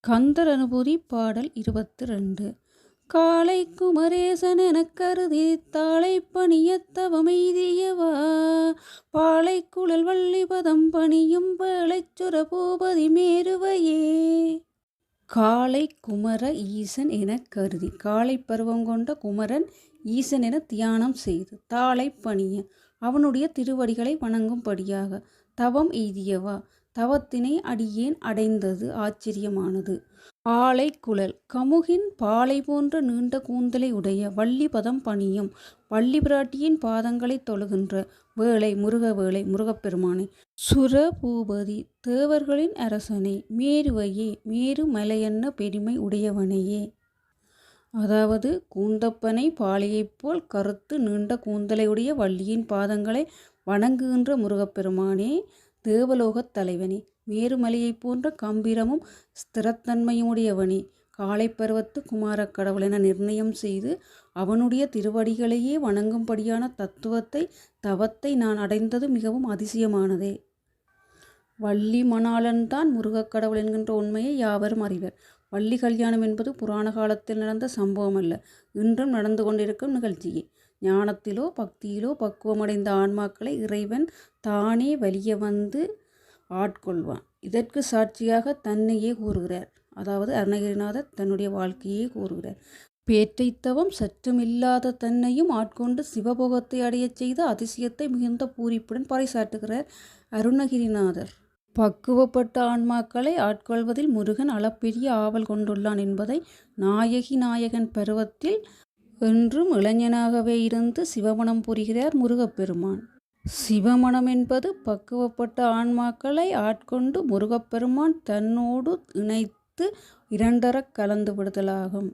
கந்தர் அனுபூதி பாடல் 22. காலை குமரேசன் எனக் கருதி தாளை பணியத்தவமெய்தியவா பாலை குழல் வள்ளிபதம் பணியும் வேளைச்சுர பூபதி மேருவையே. காலை குமர ஈசன் எனக் கருதி காலை பருவம் கொண்ட குமரன் ஈசன் என தியானம் செய்து தாளை பணிய அவனுடைய திருவடிகளை வணங்கும்படியாக தவம் எய்தியவா தவத்தினை அடியேன் அடைந்தது ஆச்சரியமானது. ஆலை குழல் கமுகின் பாலை போன்ற நீண்ட கூந்தலை உடைய வள்ளிபதம் பணியும் வள்ளி பிராட்டியின் பாதங்களை தொழுகின்ற வேளை முருகவேளை முருகப்பெருமானை சுர பூபதி தேவர்களின் அரசனை மேருவையே மேரு மலையன்ன பெருமை உடையவனையே. அதாவது கூந்தப்பனை பாலையைப் போல் கருத்து நீண்ட கூந்தலையுடைய வள்ளியின் பாதங்களை வணங்குகின்ற முருகப்பெருமானே, தேவலோகத் தலைவனே, மேருமலையைப் போன்ற கம்பீரமும் ஸ்திரத்தன்மையுடையவனே, காலை பருவத்து குமாரக் கடவுள் என நிர்ணயம் செய்து அவனுடைய திருவடிகளையே வணங்கும்படியான தவத்தை நான் அடைந்தது மிகவும் அதிசயமானதே. வள்ளி மணாளன்தான் முருகக்கடவுள் என்கின்ற உண்மையை யாவரும் அறிவர். வள்ளி கல்யாணம் என்பது புராண காலத்தில் நடந்த சம்பவம் அல்ல, இன்றும் நடந்து கொண்டிருக்கும் நிகழ்ச்சியே. ஞானத்திலோ பக்தியிலோ பக்குவமடைந்த ஆன்மாக்களை இறைவன் தானே வலிய வந்து ஆட்கொள்வான். இதற்கு சாட்சியாக தன்னையே கூறுகிறார். அதாவது அருணகிரிநாதர் தன்னுடைய வாழ்க்கையே கூறுகிறார். பேற்றைத்தவம் சற்றுமில்லாத தன்னையும் ஆட்கொண்டு சிவபோகத்தை அடையச் செய்த அதிசயத்தை மிகுந்த பூரிப்புடன் பறைசாற்றுகிறார் அருணகிரிநாதர். பக்குவப்பட்ட ஆன்மாக்களை ஆட்கொள்வதில் முருகன் அளப்பெரிய ஆவல் கொண்டுள்ளான் என்பதை நாயகன் பருவத்தில் என்றும் இளைஞனாகவே இருந்து சிவமணம் புரிகிறார் முருகப்பெருமான். சிவமணம் என்பது பக்குவப்பட்ட ஆன்மாக்களை ஆட்கொண்டு முருகப்பெருமான் தன்னோடு இணைத்து இரண்டரக் கலந்து விடுதலாகும்.